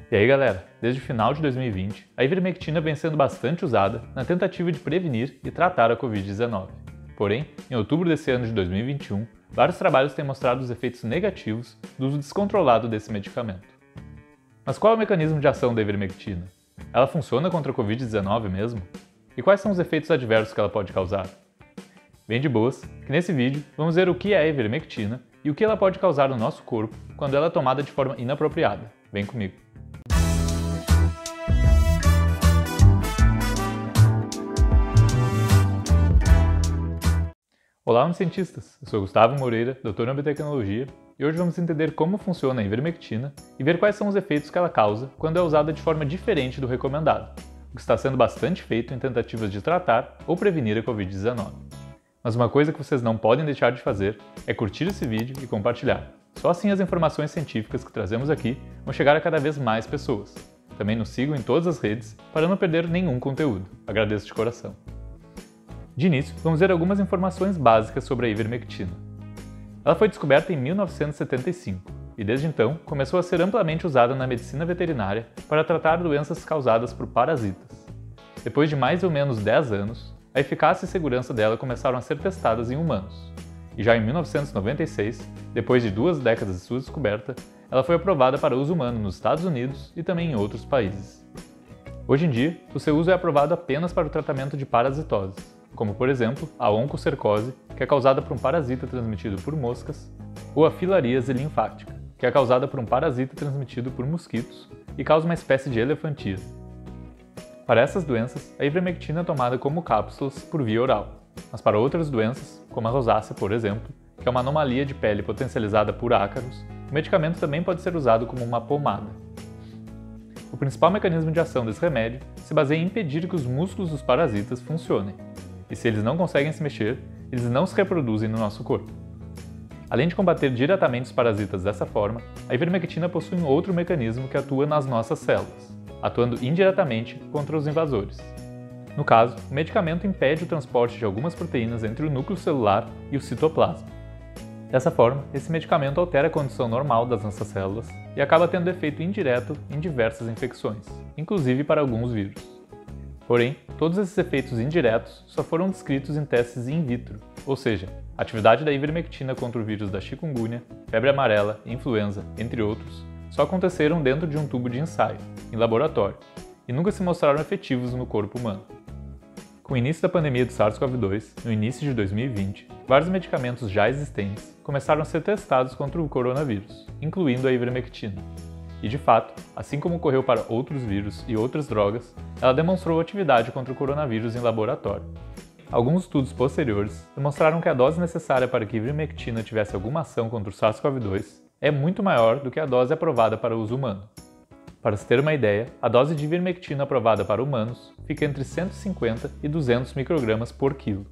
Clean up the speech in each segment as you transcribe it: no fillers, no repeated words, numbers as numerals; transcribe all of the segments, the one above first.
E aí galera, desde o final de 2020, a ivermectina vem sendo bastante usada na tentativa de prevenir e tratar a Covid-19. Porém, em outubro desse ano de 2021, vários trabalhos têm mostrado os efeitos negativos do uso descontrolado desse medicamento. Mas qual é o mecanismo de ação da ivermectina? Ela funciona contra a Covid-19 mesmo? E quais são os efeitos adversos que ela pode causar? Bem de boas, que nesse vídeo vamos ver o que é a ivermectina e o que ela pode causar no nosso corpo quando ela é tomada de forma inapropriada. Vem comigo! Olá, cientistas! Eu sou Gustavo Moreira, doutor em biotecnologia, e hoje vamos entender como funciona a ivermectina e ver quais são os efeitos que ela causa quando é usada de forma diferente do recomendado, o que está sendo bastante feito em tentativas de tratar ou prevenir a Covid-19. Mas uma coisa que vocês não podem deixar de fazer é curtir esse vídeo e compartilhar. Só assim as informações científicas que trazemos aqui vão chegar a cada vez mais pessoas. Também nos sigam em todas as redes para não perder nenhum conteúdo. Agradeço de coração. De início, vamos ver algumas informações básicas sobre a ivermectina. Ela foi descoberta em 1975 e desde então começou a ser amplamente usada na medicina veterinária para tratar doenças causadas por parasitas. Depois de mais ou menos 10 anos, a eficácia e segurança dela começaram a ser testadas em humanos. E já em 1996, depois de 2 décadas de sua descoberta, ela foi aprovada para uso humano nos Estados Unidos e também em outros países. Hoje em dia, o seu uso é aprovado apenas para o tratamento de parasitoses, como por exemplo a oncocercose, que é causada por um parasita transmitido por moscas, ou a filaríase linfática, que é causada por um parasita transmitido por mosquitos e causa uma espécie de elefantíase. Para essas doenças, a ivermectina é tomada como cápsulas por via oral, mas para outras doenças, como a rosácea, por exemplo, que é uma anomalia de pele potencializada por ácaros, o medicamento também pode ser usado como uma pomada. O principal mecanismo de ação desse remédio se baseia em impedir que os músculos dos parasitas funcionem, e se eles não conseguem se mexer, eles não se reproduzem no nosso corpo. Além de combater diretamente os parasitas dessa forma, a ivermectina possui um outro mecanismo que atua nas nossas células, atuando indiretamente contra os invasores. No caso, o medicamento impede o transporte de algumas proteínas entre o núcleo celular e o citoplasma. Dessa forma, esse medicamento altera a condição normal das nossas células e acaba tendo efeito indireto em diversas infecções, inclusive para alguns vírus. Porém, todos esses efeitos indiretos só foram descritos em testes in vitro, ou seja, a atividade da ivermectina contra o vírus da chikungunya, febre amarela, influenza, entre outros, só aconteceram dentro de um tubo de ensaio, em laboratório, e nunca se mostraram efetivos no corpo humano. Com o início da pandemia do SARS-CoV-2, no início de 2020, vários medicamentos já existentes começaram a ser testados contra o coronavírus, incluindo a ivermectina. E de fato, assim como ocorreu para outros vírus e outras drogas, ela demonstrou atividade contra o coronavírus em laboratório. Alguns estudos posteriores demonstraram que a dose necessária para que a ivermectina tivesse alguma ação contra o SARS-CoV-2 é muito maior do que a dose aprovada para uso humano. Para se ter uma ideia, a dose de ivermectina aprovada para humanos fica entre 150 e 200 microgramas por quilo.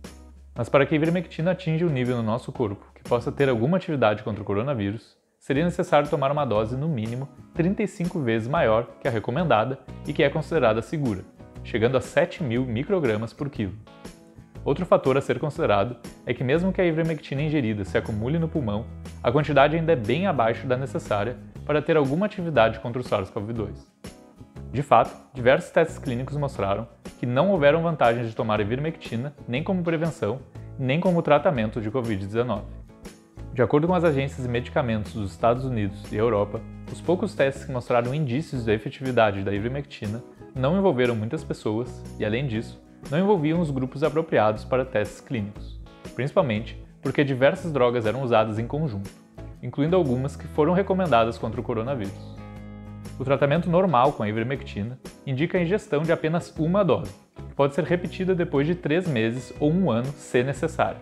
Mas para que a ivermectina atinja um nível no nosso corpo que possa ter alguma atividade contra o coronavírus, seria necessário tomar uma dose no mínimo 35 vezes maior que a recomendada e que é considerada segura, chegando a 7.000 microgramas por quilo. Outro fator a ser considerado é que mesmo que a ivermectina ingerida se acumule no pulmão, a quantidade ainda é bem abaixo da necessária para ter alguma atividade contra o SARS-CoV-2. De fato, diversos testes clínicos mostraram que não houveram vantagens de tomar a ivermectina nem como prevenção, nem como tratamento de Covid-19. De acordo com as agências de medicamentos dos Estados Unidos e Europa, os poucos testes que mostraram indícios da efetividade da ivermectina não envolveram muitas pessoas e, além disso, não envolviam os grupos apropriados para testes clínicos, principalmente porque diversas drogas eram usadas em conjunto, incluindo algumas que foram recomendadas contra o coronavírus. O tratamento normal com a ivermectina indica a ingestão de apenas uma dose, que pode ser repetida depois de 3 meses ou 1 ano, se necessário.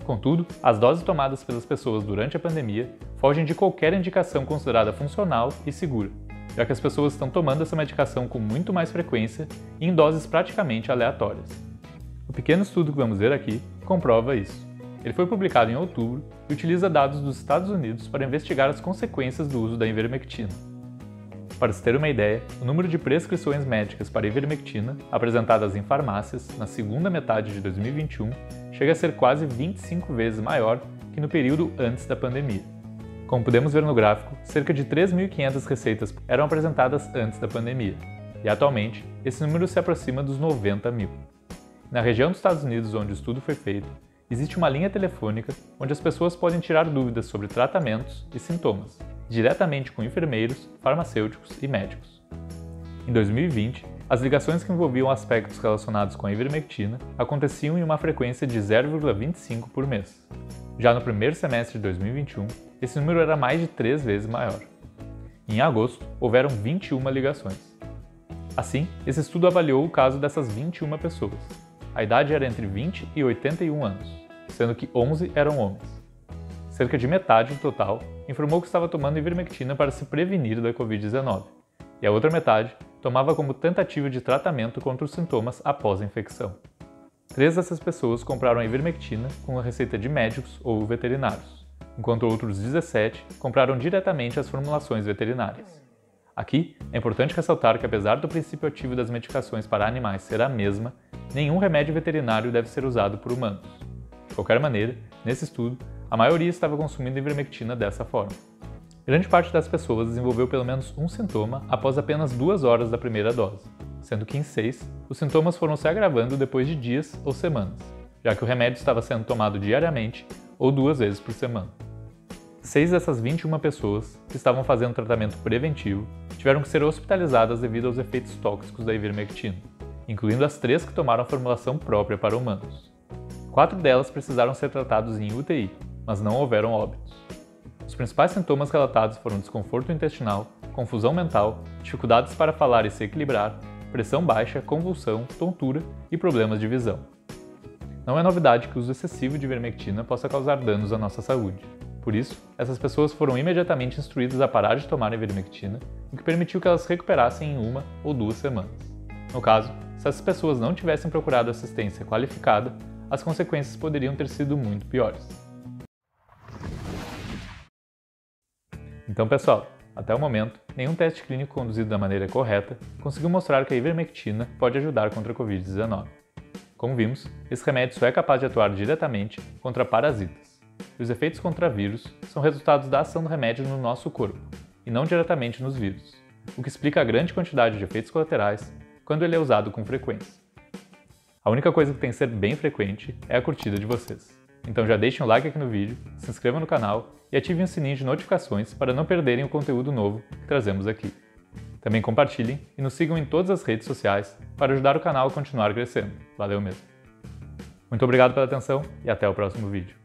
Contudo, as doses tomadas pelas pessoas durante a pandemia fogem de qualquer indicação considerada funcional e segura, já que as pessoas estão tomando essa medicação com muito mais frequência e em doses praticamente aleatórias. O pequeno estudo que vamos ver aqui comprova isso. Ele foi publicado em outubro e utiliza dados dos Estados Unidos para investigar as consequências do uso da ivermectina. Para se ter uma ideia, o número de prescrições médicas para ivermectina apresentadas em farmácias na segunda metade de 2021 chega a ser quase 25 vezes maior que no período antes da pandemia. Como podemos ver no gráfico, cerca de 3.500 receitas eram apresentadas antes da pandemia, e atualmente esse número se aproxima dos 90.000. Na região dos Estados Unidos onde o estudo foi feito, existe uma linha telefônica onde as pessoas podem tirar dúvidas sobre tratamentos e sintomas, diretamente com enfermeiros, farmacêuticos e médicos. Em 2020, as ligações que envolviam aspectos relacionados com a ivermectina aconteciam em uma frequência de 0,25 por mês. Já no primeiro semestre de 2021, esse número era mais de 3 vezes maior. Em agosto, houveram 21 ligações. Assim, esse estudo avaliou o caso dessas 21 pessoas. A idade era entre 20 e 81 anos, sendo que 11 eram homens. Cerca de metade do total informou que estava tomando ivermectina para se prevenir da Covid-19, e a outra metade tomava como tentativa de tratamento contra os sintomas após a infecção. 3 dessas pessoas compraram a ivermectina com a receita de médicos ou veterinários, enquanto outros 17 compraram diretamente as formulações veterinárias. Aqui, é importante ressaltar que apesar do princípio ativo das medicações para animais ser a mesma, nenhum remédio veterinário deve ser usado por humanos. De qualquer maneira, nesse estudo, a maioria estava consumindo ivermectina dessa forma. Grande parte das pessoas desenvolveu pelo menos um sintoma após apenas 2 horas da primeira dose, sendo que em 6, os sintomas foram se agravando depois de dias ou semanas, já que o remédio estava sendo tomado diariamente ou 2 vezes por semana. 6 dessas 21 pessoas que estavam fazendo tratamento preventivo tiveram que ser hospitalizadas devido aos efeitos tóxicos da ivermectina, incluindo as 3 que tomaram a formulação própria para humanos. 4 delas precisaram ser tratados em UTI, mas não houveram óbitos. Os principais sintomas relatados foram desconforto intestinal, confusão mental, dificuldades para falar e se equilibrar, pressão baixa, convulsão, tontura e problemas de visão. Não é novidade que o uso excessivo de ivermectina possa causar danos à nossa saúde. Por isso, essas pessoas foram imediatamente instruídas a parar de tomar a ivermectina, o que permitiu que elas se recuperassem em 1 ou 2 semanas. No caso, se essas pessoas não tivessem procurado assistência qualificada, as consequências poderiam ter sido muito piores. Então, pessoal, até o momento, nenhum teste clínico conduzido da maneira correta conseguiu mostrar que a ivermectina pode ajudar contra a Covid-19. Como vimos, esse remédio só é capaz de atuar diretamente contra parasitas. E os efeitos contra vírus são resultados da ação do remédio no nosso corpo, e não diretamente nos vírus, o que explica a grande quantidade de efeitos colaterais quando ele é usado com frequência. A única coisa que tem que ser bem frequente é a curtida de vocês. Então já deixem um like aqui no vídeo, se inscrevam no canal e ativem o sininho de notificações para não perderem o conteúdo novo que trazemos aqui. Também compartilhem e nos sigam em todas as redes sociais para ajudar o canal a continuar crescendo. Valeu mesmo! Muito obrigado pela atenção e até o próximo vídeo.